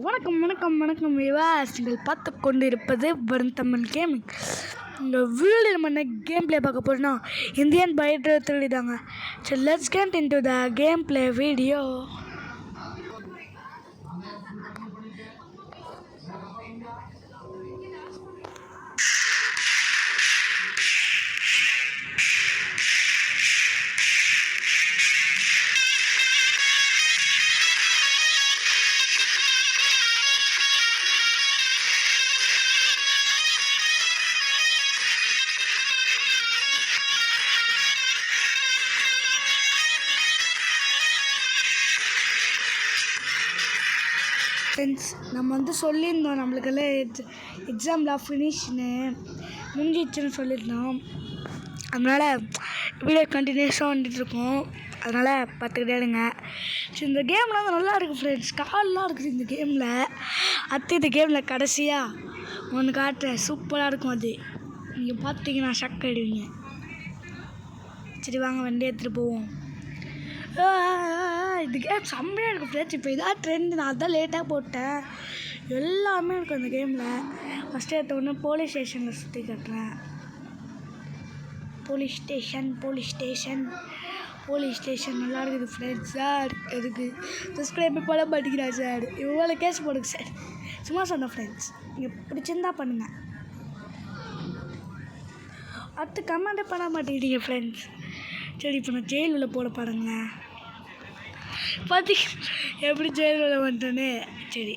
வணக்கம் வணக்கம் வணக்கம் விவாஸ், நீங்கள் பார்த்து கொண்டு இருப்பது வரும் தமிழ் கேமிங். இந்த வீடியோ நம்ம என்ன கேம் பிளே பார்க்க போகிறோம்னா இந்தியன் பைட்டை திருடிதாங்க. சரி, let's get into the game play video. Friends, நம்ம சொல்லியிருந்தோம் நம்மளுக்கெல்லாம் எக்ஸாம்லாம் ஃபினிஷ்னு முடிஞ்சிடுச்சுன்னு சொல்லியிருந்தோம். அதனால் வீடியோ கண்டினியூஸாக வந்துட்டுருக்கோம். அதனால் பார்த்துக்கிட்டே இருங்க. சரி, இந்த கேம்லாம் நல்லா இருக்குது ஃப்ரெண்ட்ஸ். கால்லாம் இருக்குது இந்த கேமில். இந்த கேமில் கடைசியாக ஒன்று காட்டுறேன், சூப்பராக இருக்கும். அது நீங்கள் பார்த்தீங்கன்னா ஷக் ஆகிடுவீங்க. சரி வாங்க, வண்டி எடுத்துகிட்டு போவோம். இந்த கேம் செம்மையாக இருக்கும் ஃப்ரெண்ட்ஸ். இப்போ இதான் ட்ரெண்ட். நான் அதான் லேட்டாக போட்டேன். எல்லாமே இருக்கும் இந்த கேமில். ஃபஸ்ட்டு எடுத்த உடனே போலீஸ் ஸ்டேஷனில் சுற்றி கட்டுறேன். போலீஸ் ஸ்டேஷன் நல்லா இருக்குது ஃப்ரெண்ட்ஸ். சார் எதுக்கு சப்ஸ்கிரைப் பண்ண மாட்டேங்கிறா சார்? இவ்வளோ கேஸ் போடுங்க சார். சும்மா சொன்னேன் ஃப்ரெண்ட்ஸ். நீங்கள் பிடிச்சிருந்தா பண்ணுங்கள். அடுத்து கமெண்ட்டே பண்ண மாட்டேங்கிறீங்க ஃப்ரெண்ட்ஸ். சரி, இப்போ நான் ஜெயில் உள்ள போட பாருங்களேன். எப்படி ஜெயில் உள்ள வந்துட்டேன்னு. சரி,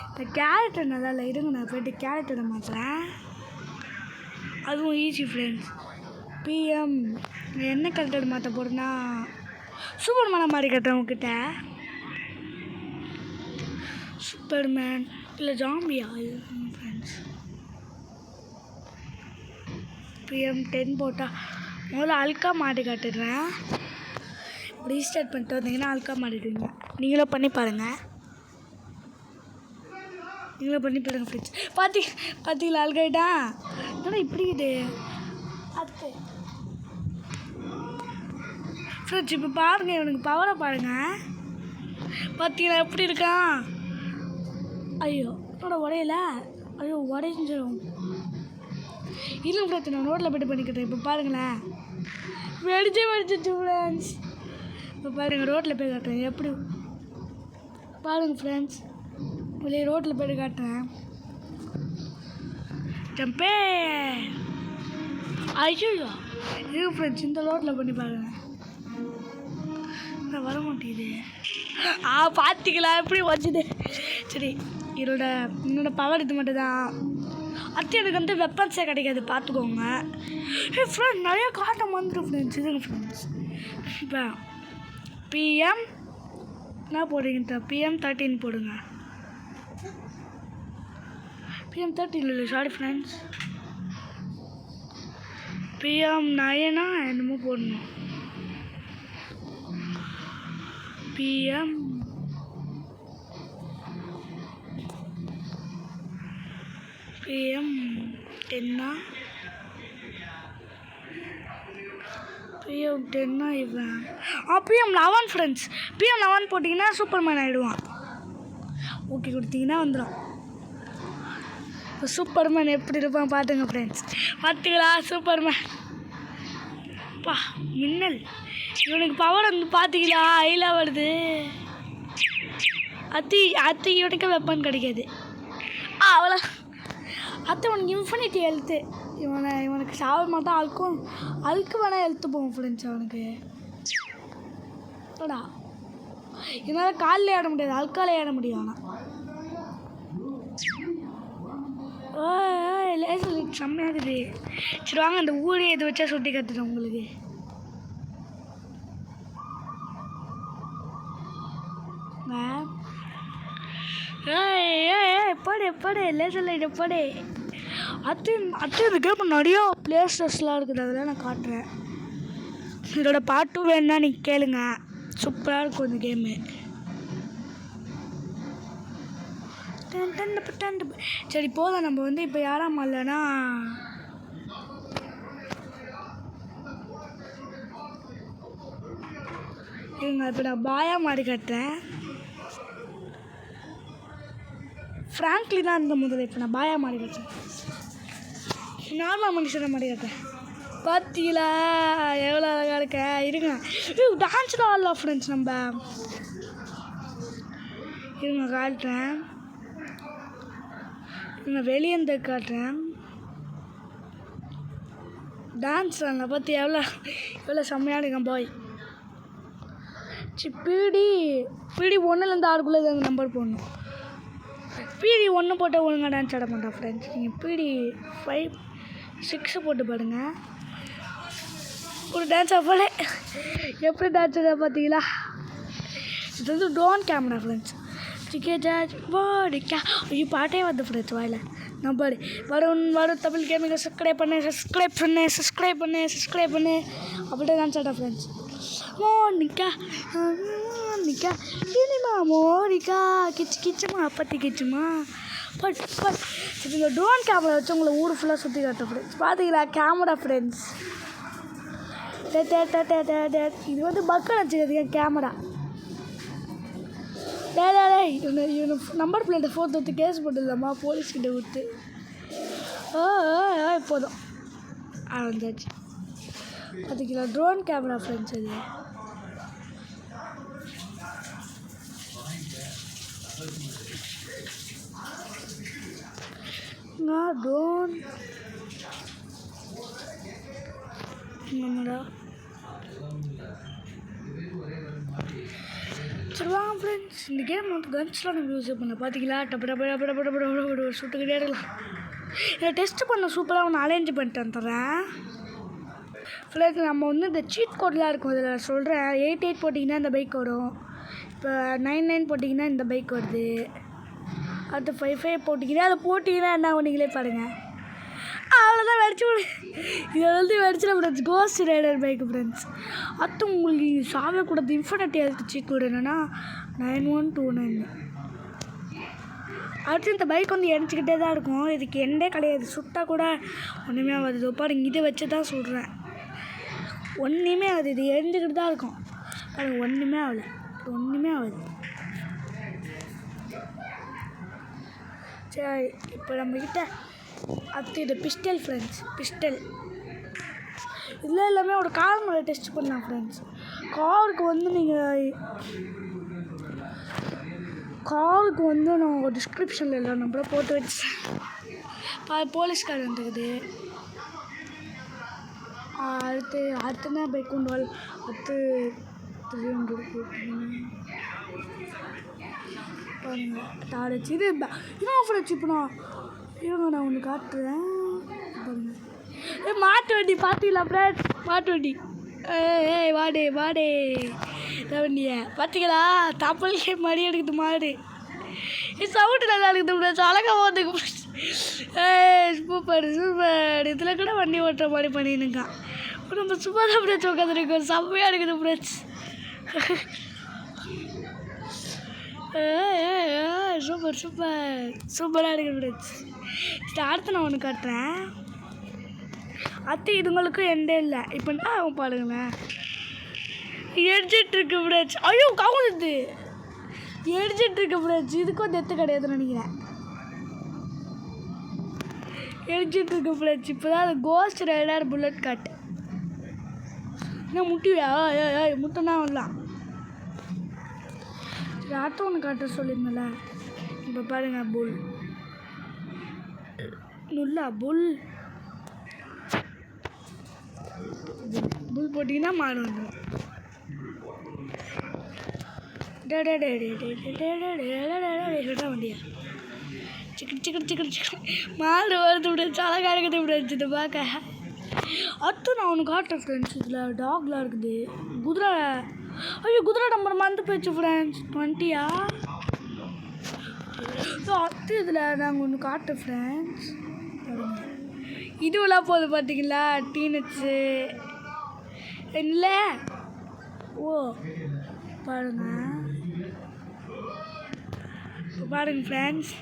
இந்த கேரக்டர் நல்லா இல்லை. இருங்க, நான் போய்ட்டு கேரக்டரை மாற்றுறேன். அதுவும் ஈஸி ஃப்ரெண்ட்ஸ். பிஎம் என்ன கேரக்டர் மாற்ற போகிறேன்னா சூப்பர்மேனை மாதிரி கட்டுறேன் உங்ககிட்ட. சூப்பர்மேன் இல்லை ஜாம்பியா ஃப்ரெண்ட்ஸ். பிஎம் 10 போட்டால் முதல்ல அல்கா மாட்டி காட்டுடுறேன். ரீஸ்டார்ட் பண்ணிட்டு வந்தீங்கன்னா அல்கா மாட்டிடுவீங்க. நீங்களும் பண்ணி பாருங்கள் ஃப்ரெண்ட்ஸ். பார்த்தீங்களா அல்காயிட்டா? ஆனால் இப்படி இது அது ஃப்ரெண்ட்ஸ். இப்போ பாருங்கள், இவனுக்கு பவரை பாருங்கள். பார்த்தீங்களா எப்படி இருக்கான்? ஐயோ என்னோட உடையல. ஐயோ உடைஞ்சிடும். இல்லை ஃப்ரெண்ட்ஸ், நான் ரோட்டில் போய்ட்டு பண்ணிக்கிட்டேன். இப்போ பாருங்களேன், வெடிச்சிச்சு ஃப்ரெண்ட்ஸ். இப்போ பாருங்கள், ரோட்டில் போய் காட்டுறேன் எப்படி பாருங்கள் ஃப்ரெண்ட்ஸ். வெளியே ரோட்டில் போய்ட்டு காட்டுறேன். ஜம்பே. ஐயோ இது ஃப்ரெண்ட்ஸ், இந்த ரோட்டில் பண்ணி பாருங்கள். வர மாட்டேங்குது. பார்த்தீங்களா எப்படி வச்சுது? சரி, என்னோட பவர் இது மட்டும் தான். அடுத்து எனக்கு வெப்பன்ஸே கிடைக்காது, பார்த்துக்கோங்க. ஃப்ரெண்ட்ஸ் நிறைய காட்டம் வந்துடும் ஃப்ரெண்ட்ஸ். இதுங்க ஃப்ரெண்ட்ஸ், இப்போ பிஎம் என்ன போடுறீங்க? பிஎம் 13 போடுங்க. பிஎம் 13 இல்லை, சாரி ஃப்ரெண்ட்ஸ், பிஎம் 9 என்னமோ போடணும். பிஎம் 10 இவன். PM 11 friends. பிஎம் 11 போட்டிங்கன்னா சூப்பர்மேன் ஆகிடுவான். ஓகே கொடுத்தீங்கன்னா வந்துடும். இப்போ சூப்பர்மேன் எப்படி இருப்பான் பார்த்துங்க ஃப்ரெண்ட்ஸ். பார்த்துங்களா சூப்பர்மேன்? மின்னல். இவனுக்கு பவர் வந்து பார்த்தீங்களா ஐலாக வருது. அத்தி இவனுக்கு வெப்பன் கிடைக்காது. அவ்வளோ உனக்கு இன்ஃபினிட்டி ஹெல்த்து. இவனுக்கு சாவ மாட்டான். அழுக்கு வேணால் ஹெல்த்து போகும் ஃப்ரெண்ட்ஸ் அவனுக்கு. அடா, இதனால் காலில் ஏற முடியாது, அழுக்காலே ஏற முடியும். ஆனால் லேசர் செம்மையாகுது. சரி வாங்க, அந்த ஊரே இதை வச்சா சுட்டி கற்றுட்டேன் உங்களுக்கு. படு லேசர் லைட்டை படு. இந்த கேம் நிறையா ப்ளே ஸ்டோர்ஸ்லாம் இருக்குது, அதெல்லாம் நான் காட்டுறேன். இதோட பார்ட் 2 வேணுன்னா நீங்கள் கேளுங்க. சூப்பராக இருக்கும் இந்த கேமு. சரி போதும், நம்ம இப்போ யாராம் இல்லைன்னா இவங்க இப்போ நான் பாயா மாடி கட்டுறேன். ஃப்ராங்க்லி தான் இருந்த முதல்ல. இப்போ நான் பாயா மாறி வச்சேன். நார்மல் மனுஷனை மாறி இருக்கேன். பார்த்தீங்களா எவ்வளோ அழகாக இருக்க? இருங்க டான்ஸ்லாம் ஆடலாம் ஃப்ரெண்ட்ஸ். நம்ம இருங்க காட்டுறேன். இருங்க வெளியேந்து காட்டுறேன். டான்ஸ் ஆடலாம் பார்த்து எவ்வளோ செம்மையாக இருக்கேன் பாய். பீடி 1லேருந்து 6க்குள்ளே அந்த நம்பர் போடணும். பீடி 1 போட்டால் ஒழுங்காக டான்ஸ் ஆட மாட்டேன் ஃப்ரெண்ட்ஸ். நீங்கள் பீடி 5 6 போட்டு பாருங்க. ஒரு டான்ஸ் ஆஃபால எப்படி டான்ஸ் ஆட பார்த்தீங்களா? இது வந்து ட்ரோன் கேமரா ஃப்ரெண்ட்ஸ். ஐயோ பாட்டே வந்து ஃப்ரெண்ட்ஸ் வாயில் நம்பர் வரும் தமிழ் கேமிங்க. சப்ஸ்கிரைப் பண்ணு அப்படியே டான்ஸ் ஆட ஃப்ரெண்ட்ஸ். மோனிகா இனிமா மோனிகா கிச்சுமா அப்பத்தி கிச்சுமா பட் இந்த ட்ரோன் கேமரா வச்சு உங்களை ஊர் ஃபுல்லாக சுற்றி காட்ட ஃப்ரெண்ட்ஸ். பார்த்தீங்களா கேமரா ஃப்ரெண்ட்ஸ். இது வந்து பக்கம் வச்சுக்கிறதுக்கு கேமரா. இவனு நம்பர் பிளேட்டை ஃபோட்டோ எடுத்து கேஸ் போட்டுடலாமா போலீஸ்கிட்ட விட்டு? போதும் வந்துச்சு. பார்த்தீங்களா ட்ரோன் கேமரா ஃப்ரெண்ட்ஸ். அது ட்ரோன் கேமரா. சரி வாங்க ஃப்ரெண்ட்ஸ், இந்த கேம் வந்து கன்ஸ்லாம் நம்ம யூஸ் பண்ண பார்த்தீங்களா? டப்பு சுட்டுக்கிட்டே இருக்கலாம். இதை டெஸ்ட் பண்ண சூப்பராக ஒன்று அரேஞ்ச் பண்ணிட்டு வந்துடுறேன் ஃப்ரெண்ட்ஸ். நம்ம வந்து இந்த சீட் கோட்லாம் இருக்கும் இதில் சொல்கிறேன். 88 போட்டிங்கன்னா இந்த பைக் வரும். இப்போ 99 போட்டிங்கன்னா இந்த பைக் வருது. அடுத்து 55 போட்டிங்கன்னா அதை போட்டிங்கன்னா என்ன நீங்களே பாருங்கள். அவ்வளோதான் வெடிச்சு விடு. இதை வந்து வெடிச்சிட friends. Ghost rider bike friends. அடுத்து உங்களுக்கு சாவே கூடாது இன்ஃபினிட்டி ஆகிடுச்சு கூட என்னென்னா 9129. அடுத்து இந்த பைக் வந்து எரிச்சிக்கிட்டே தான் இருக்கும். இதுக்கு எண்டே கிடையாது. சுட்டால் கூட ஒன்றுமே ஆகுது. பாருங்க இதை வச்சு தான் சொல்கிறேன். ஒன்றுமே ஆகுது. இது எரிஞ்சிக்கிட்டு தான் இருக்கும். பாருங்க ஒன்றுமே ஆகுது. சரி இப்போ நம்மக்கிட்ட அடுத்து இது பிஸ்டல் ஃப்ரெண்ட்ஸ். இதில் எல்லாமே ஒரு கார் மேலே டெஸ்ட் பண்ணலாம் ஃப்ரெண்ட்ஸ். காருக்கு நான் டிஸ்கிரிப்ஷனில் எல்லாம் நம்மள போட்டு வச்சேன். போலீஸ்கார் வந்துக்குது. அடுத்துனா பைக் கொண்டு அடுத்து 300 பாருங்க தாடிச்சு. இது ஃப்ரெண்ட்ஸ். இப்போ நான் ஒன்று காட்டுறேன் பாருங்க. மாட்டு வண்டி பார்த்தீங்களா ஃப்ரெண்ட்ஸ்? மாட்டு வண்டி வாடே வண்டிய பார்த்தீங்களா? தப்பல்கே மடி எடுக்குது மாடு. சவுண்டு நல்லா இருக்குது ஃப்ரெண்ட்ஸ். அழகாக போகுதுக்கு சூப்பர். இதில் கூட வண்டி ஓட்டுற மாதிரி பண்ணிருக்கான். நம்ம சும்மா தான் ஃப்ரெண்ட்ஸ் உட்காந்துருக்கோம். செம்மையாக இருக்குது ஃப்ரெண்ட்ஸ். சூப்பராக இருக்குது ஃப்ரெண்ட்ஸ். அடுத்து நான் ஒன்று காட்டுறேன். இதுங்களுக்கும் எண்டே இல்லை. இப்போ நான் பாருங்களேன் எரிச்சிட்ருக்கு ஃப்ரெண்ட்ஸ். ஐயோ கவுந்துது. எரிச்சிட்ருக்கு ஃப்ரெண்ட்ஸ். இதுக்கும் டெத்து கிடையாதுன்னு நினைக்கிறேன். எரிச்சிட்ருக்கு ஃப்ரெண்ட்ஸ். இப்போ தான் அது கோஸ்ட் ரைடர் புல்லட் கட். என்ன முட்டியா? முட்டைனா வரலாம். அடுத்து ஒன்று காட்ட சொல்லியிருந்தல. இப்போ பாருங்க புல் போட்டிங்கன்னா மாடு வந்துடும். வண்டியா சிக்கன் மாடு வருது விடுச்சு. அழகாக இருக்குது விடுச்சு இது பார்க்க. அடுத்து நான் ஒன்று காட்டுறேன் ஃப்ரெண்ட்ஸ். இதில் டாக்லாம் இருக்குது. குதிரை நம்பர் மறந்து போயிடுச்சு ஃப்ரெண்ட்ஸ். 20யா? அடுத்து இதில் நாங்கள் ஒன்று காட்டுறேன் ஃப்ரெண்ட்ஸ். இதுவெல்லாம் போகுது பார்த்தீங்களா? டீனட்ஸு இல்லை பாருங்க ஃப்ரெண்ட்ஸ்.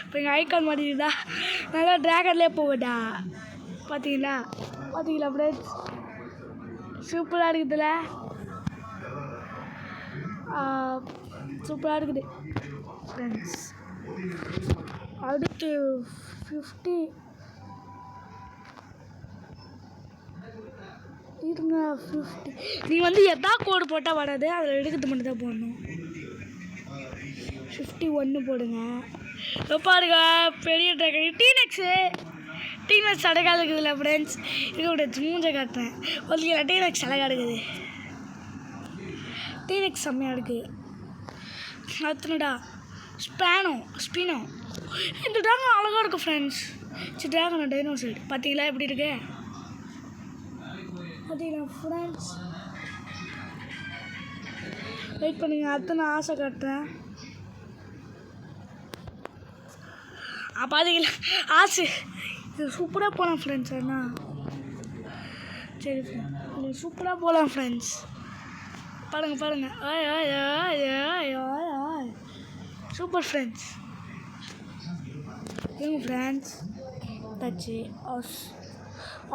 இப்போ எங்கள் ஐக்கான் மாட்டிருந்தா நல்லா ட்ராகன்லேயே போகுதா? பார்த்தீங்களா ஃப்ரெண்ட்ஸ்? சூப்பராக இருக்குதுல்ல? சூப்பராக இருக்குது ஃப்ரெண்ட்ஸ். அடுத்து 50 இருங்க 50. நீங்கள் வந்து எதா கோடு போட்டால் வராது, அதில் எடுக்கிறது மட்டும் தான் போடணும். 51 போடுங்க. பாருங்க பெரிய ட்ராகன் டீனக்ஸ் அழகாக இருக்குதுல்ல ஃப்ரெண்ட்ஸ். இதோட மூஞ்சை காட்டுறேன். ஓகே, டீனக்ஸ் அழகாக இருக்குது. டீனக்ஸ் செம்மையாக இருக்குது. அடுத்துடா ஸ்பினோ. இந்த ட்ராகன் அழகாக இருக்கும் ஃப்ரெண்ட்ஸ். சரி, ட்ராகன் டைனோசர் பார்த்தீங்களா எப்படி இருக்கு? பார்த்தீங்களா ஃப்ரெண்ட்ஸ்? வெயிட் பண்ணுங்க, அடுத்த நான் ஆசை காட்டுறேன். பார்த்தீங்களா ஆசை? இது சூப்பராக போகலாம் ஃப்ரெண்ட்ஸ். அண்ணா சரி இது சூப்பராக போகலாம் ஃப்ரெண்ட்ஸ். பாருங்க சூப்பர் ஃப்ரெண்ட்ஸ். எங்க ஃப்ரெண்ட்ஸ் டச்சு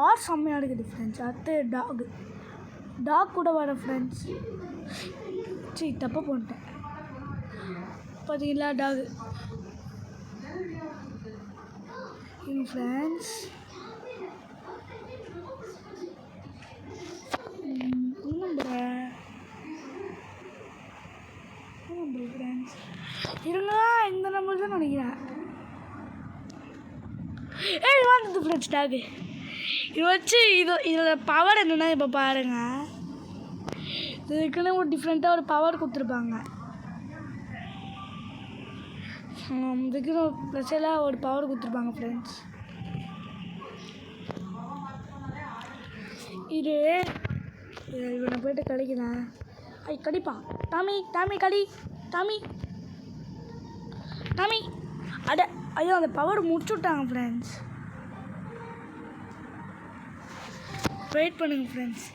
ஆர் செம்மையாக இருக்குது ஃப்ரெண்ட்ஸ். அடுத்து டாக் கூட வர ஃப்ரெண்ட்ஸ். சரி தப்பாக போட்டேன். பார்த்தீங்களா டாக் எங்க ஃப்ரெண்ட்ஸ். ஃப்ரெண்ட்ஸ் இருங்க, இந்த நம்பர் தான் நினைக்கிறேன். வாங்குது ஃப்ரெண்ட்ஸ் டாக். இது வச்சு இதோட பவர் என்னென்னா இப்போ பாருங்கள். இதுக்குன்னு ஒரு டிஃப்ரெண்ட்டாக ஒரு பவர் கொடுத்துருப்பாங்க. இதுக்குன்னு ஒரு ஸ்பெஷலாக ஒரு பவர் கொடுத்துருப்பாங்க ஃப்ரெண்ட்ஸ். இவனை போய்ட்டு கடிக்கிறேன். கடிப்பான். டாமி கடி. டாமி ஐயோ அந்த பவர் முடிச்சு விட்டாங்க ஃப்ரெண்ட்ஸ். வெயிட் பண்ணுங்க ஃப்ரெண்ட்ஸ்.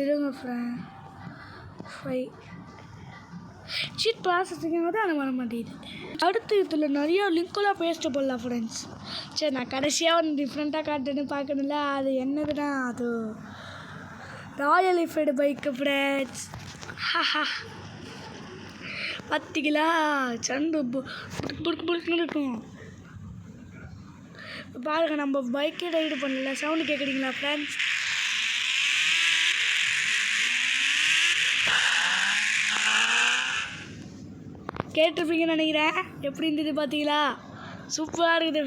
இருங்க ஃப்ரெண்ட். 5 சீட் ப்ராசஸிங்காக தான் எனக்கு வர மாட்டேங்குது. அடுத்து இதில் நிறைய லிங்க்கெல்லாம் பேஸ்ட்டு போடலாம் ஃப்ரெண்ட்ஸ். சரி, நான் கடைசியாக ஒன்று டிஃப்ரெண்ட்டாக காட்டுன்னு பார்க்கணும்ல. அது என்னதுன்னா அது ராயல் என்ஃபீல்டு பைக்கு ஃப்ரெண்ட்ஸ். பார்த்தீங்களா சண்டு புடுக்கு இருக்கும். பாருங்க நம்ம பைக்கே ரைடு பண்ணல. சவுண்டு கேட்குறீங்களா ஃப்ரெண்ட்ஸ்? கேட்டிருப்பீங்கன்னு நினைக்கிறேன். எப்படி இருந்தது பார்த்தீங்களா? சூப்பராக இருக்குது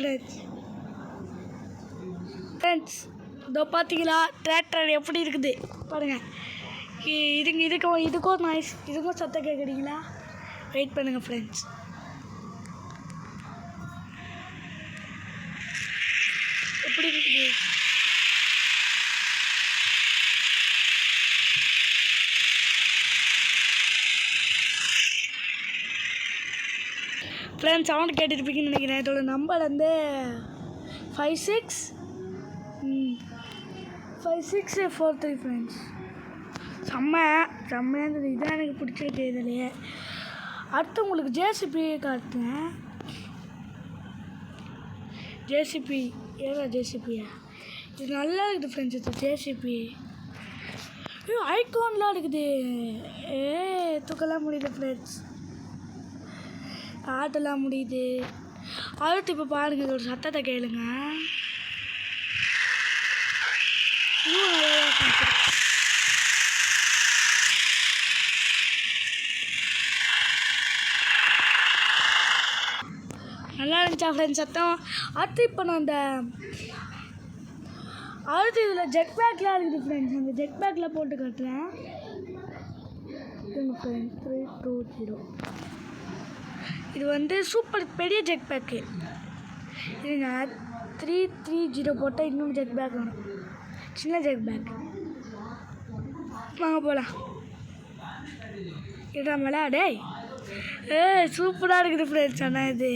ஃப்ரெண்ட்ஸ். இதோ பார்த்தீங்களா டிராக்டர் எப்படி இருக்குது பாருங்கள். இதுக்கும் நாய்ஸ், இதுக்கும் சத்தம் கேட்குறீங்களா? வெயிட் பண்ணுங்கள் ஃப்ரெண்ட்ஸ். எப்படி இருக்குது ஃப்ரெண்ட்ஸ்? சவுண்டு கேட்டுருப்பீங்கன்னு நினைக்கிறேன். இதோட நம்பர் வந்து 5643 ஃப்ரெண்ட்ஸ். செம்மையாக இருந்தது. இதான் எனக்கு பிடிச்சிருக்கு இதுலையே. அடுத்து உங்களுக்கு ஜேசிபி காட்டுறேன். ஜேசிபி ஜேசிபியா இது நல்லா இருக்குது ஃப்ரெண்ட்ஸ். இது ஜேசிபி ஐகான்லாம் இருக்குது. தூக்கலாம் முடியுது ஃப்ரெண்ட்ஸ். ஆட்டெல்லாம் முடியுது. அடுத்து இப்போ பாருங்கள், இதோட சத்தத்தை கேளுங்க. நல்லா இருந்துச்சா ஃப்ரெண்ட்ஸ் சத்தம்? அடுத்து இப்போ நான் அடுத்து இதில் ஜெட் பேக்லாம் இருக்குது ஃப்ரெண்ட்ஸ். அந்த ஜெட் பேக்கில் போட்டு காட்டுறேன் ஃப்ரெண்ட்ஸ். 3, 2, 0. இது வந்து சூப்பர் பெரிய ஜெட் பேக்கு. இதுங்க 330 போட்டால் இன்னும் ஜெட் பேக் வேணும். சின்ன ஜெட் பேக். வாங்க போகலாம். இடாமலா டேய். சூப்பராக இருக்குது ஃப்ரெண்ட்ஸ். ஆனால் இது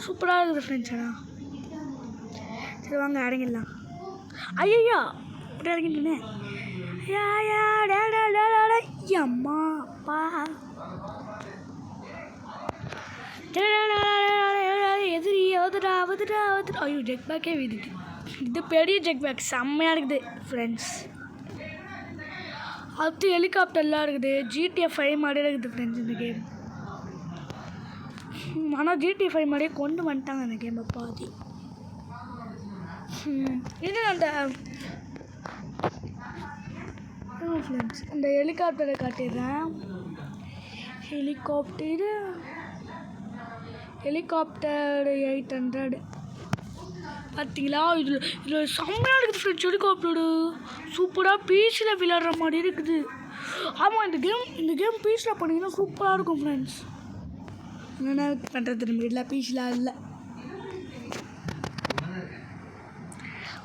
சூப்பராக இருக்குது ஃப்ரெண்ட்ஸ். ஆனால் சரி வாங்க இறங்கிடலாம். ஐயோ இப்படி இறங்கிட்டேனே. அம்மா அப்பா எதிரி வந்துடா. ஐயோ ஜெக் பேக்கே விடுது. இது பெரிய ஜெக் பேக் செம்மையாக இருக்குது ஃப்ரெண்ட்ஸ். அடுத்து ஹெலிகாப்டர்லாம் இருக்குது. GTA 5 மாதிரி இருக்குது ஃப்ரெண்ட்ஸ் இந்த கேம். ஆனால் GTA 5 மாதிரியே கொண்டு வந்துட்டாங்க அந்த கேமை பாதி. இது அந்த ஃப்ரெண்ட்ஸ் அந்த ஹெலிகாப்டரை காட்டிடுறேன். ஹெலிகாப்டர் 800 பார்த்தீங்களா? இதில் செம்மையாக இருக்குது ஃப்ரெண்ட்ஸ். ஹெலிகாப்டரு சூப்பராக பீச்சில் விளையாடுற மாதிரி இருக்குது. ஆமாம், இந்த கேம் பீச்சில் பண்ணிங்கன்னா சூப்பராக இருக்கும் ஃப்ரெண்ட்ஸ். என்னென்ன பண்ணுறது நம்ம இல்லை, பீச்சில் இல்லை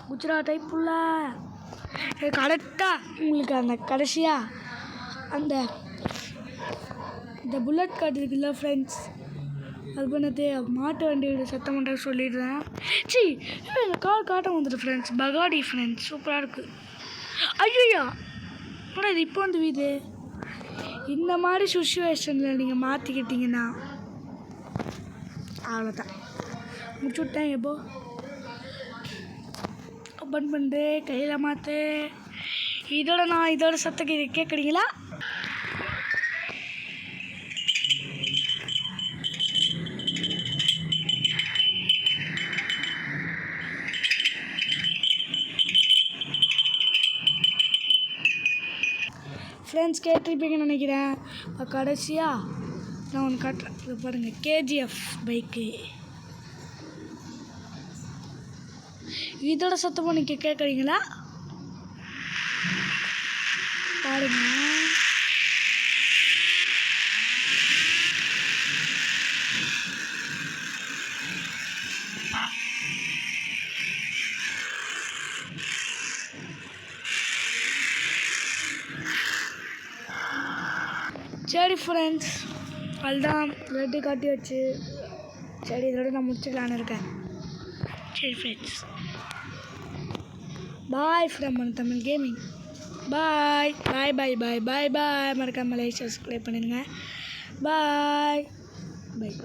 குஜராத் டைப்புள்ள கரெக்டாக உங்களுக்கு அந்த கடைசியாக இந்த புல்லட் கார்டு இருக்குல்ல ஃப்ரெண்ட்ஸ், அது பண்ணது மாட்டு வண்டியோட சத்தம் பண்ணுறது சொல்லிடுறேன். இந்த கார் காட்ட வந்துட்டு ஃப்ரெண்ட்ஸ், பகாடி ஃப்ரெண்ட்ஸ் சூப்பராக இருக்குது. ஐயா ஆனால் இது இப்போ வந்து வீடு இந்த மாதிரி சுச்சுவேஷனில் நீங்கள் மாற்றிக்கிட்டீங்கன்னா அவ்வளோதான், முடிச்சு விட்டேன். எப்போ ஓப்பன் பண்ணுறது கையில் மாற்று. இதோட சத்தம் கேட்குறீங்களா? ஃப்ரெண்ட்ஸ் கேட்டிருப்பீங்கன்னு நினைக்கிறேன். கடைசியாக நான் ஒன்று காட்டுறேன், இது பாருங்கள். KGF பைக்கு இதோட சத்தமாக நீங்கள் கேட்குறீங்களா? பாருங்க. சரி ஃப்ரெண்ட்ஸ், அதுதான் ரெட்டு காட்டி வச்சு. சரி, இதோட நான் முடிச்சுக்கலான்னு இருக்கேன். சரி friends, bye from Tamil gaming. Bye bye bye bye bye bye. மறக்காமல் லைக் சப்ஸ்கிரைப் பண்ணிடுங்க. பாய் பாய்.